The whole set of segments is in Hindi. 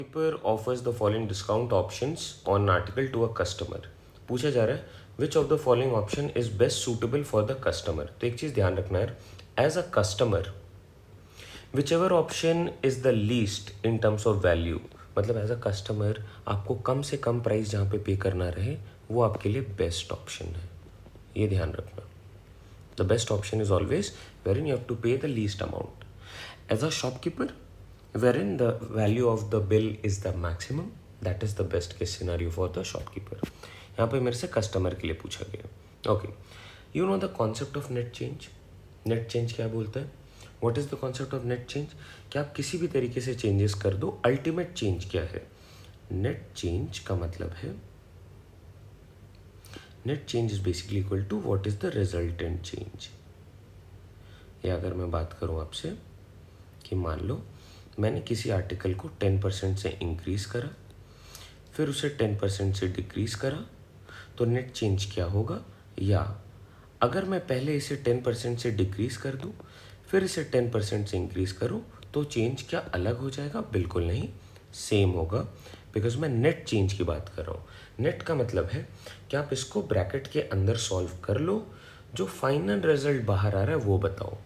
Shopkeeper offers the following discount options on an article to a customer. पूछा जा रहा है which of the following option is best suitable for the customer. तो एक चीज़ ध्यान रखना है, as a customer whichever option is the least in terms of value, मतलब एज अ कस्टमर आपको कम से कम प्राइस जहाँ पे पे करना रहे वो आपके लिए बेस्ट ऑप्शन है, ये ध्यान रखना. The best option is always where in you have to pay the least amount. As a shopkeeper wherein the value of the bill is the maximum, that is the best case scenario for the shopkeeper. यहाँ पे मेरे से कस्टमर के लिए पूछा गया. Okay, you know the concept of net change. Net change क्या बोलता है? What is the concept of net change? कि आप किसी भी तरीके से चेंजेस कर दो, अल्टीमेट चेंज क्या है? नेट चेंज का मतलब है, net change is basically equal to what is the resultant change. या अगर मैं बात करूँ आपसे कि मान लो मैंने किसी आर्टिकल को 10% से इंक्रीज़ करा, फिर उसे 10% से डिक्रीज़ करा, तो नेट चेंज क्या होगा? या अगर मैं पहले इसे 10% से डिक्रीज़ कर दूं, फिर इसे 10% से इंक्रीज़ करूं, तो चेंज क्या अलग हो जाएगा? बिल्कुल नहीं, सेम होगा, बिकॉज मैं नेट चेंज की बात कर रहा हूँ. नेट का मतलब है कि आप इसको ब्रैकेट के अंदर सॉल्व कर लो, जो फाइनल रिजल्ट बाहर आ रहा है वो बताओ.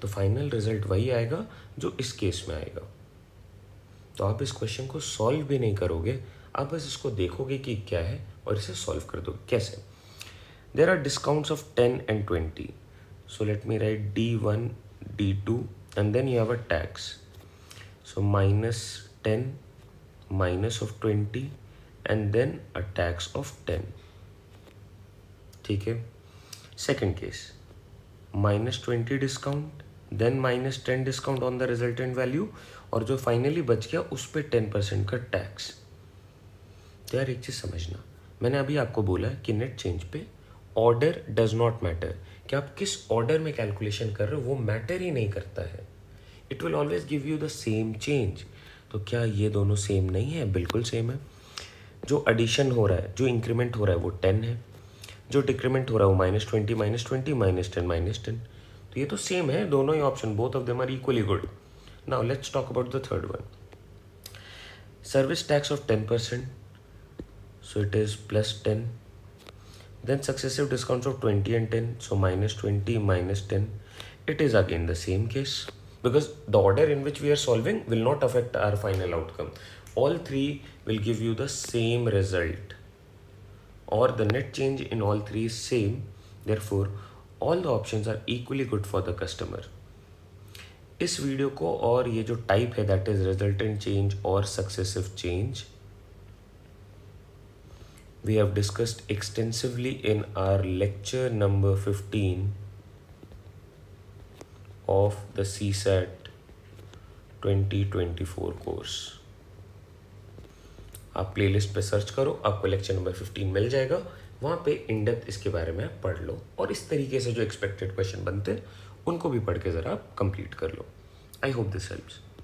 तो फाइनल रिजल्ट वही आएगा जो इस केस में आएगा. तो आप इस क्वेश्चन को सॉल्व भी नहीं करोगे, आप बस इसको देखोगे कि क्या है और इसे सॉल्व कर दोगे. कैसे? There are discounts of 10 and 20. So let me write D1, D2 and then you have a tax. So -10, -20 and then a tax of 10. ठीक है. Second case, -20 discount, then -10 discount on the resultant value, और जो फाइनली बच गया उस पर 10% का टैक्स. तो यार एक चीज़ समझना, मैंने अभी आपको बोला है कि नेट चेंज पे ऑर्डर डज नॉट मैटर. कि आप किस ऑर्डर में कैलकुलेशन कर रहे हो वो मैटर ही नहीं करता है. It will always give you the same change. तो क्या ये दोनों सेम नहीं है? बिल्कुल सेम है. जो एडिशन हो रहा है, जो इंक्रीमेंट हो रहा है वो 10 है, जो डिक्रीमेंट हो रहा है वो -20, -20, -10, -10. तो ये तो सेम है दोनों ही option, both of them are equally good. Now let's talk about the third one. Service tax of 10%, so it is +10. Then successive discounts of 20 and 10, so -20, -10. It is again the same case, because the order in which we are solving will not affect our final outcome. All three will give you the same result, or the net change in all three is same. Therefore all the options are equally good for the customer. इस वीडियो को और ये जो टाइप है दैट इज रिजल्टेंट चेंज और successive change, we have discussed extensively in our lecture number 15 of the CSAT 2024 course. आप प्लेलिस्ट पे सर्च करो, आपको लेक्चर नंबर 15 मिल जाएगा. वहाँ पे इन डेप्थ इसके बारे में आप पढ़ लो, और इस तरीके से जो एक्सपेक्टेड क्वेश्चन बनते हैं उनको भी पढ़ के ज़रा आप कंप्लीट कर लो. I hope this helps.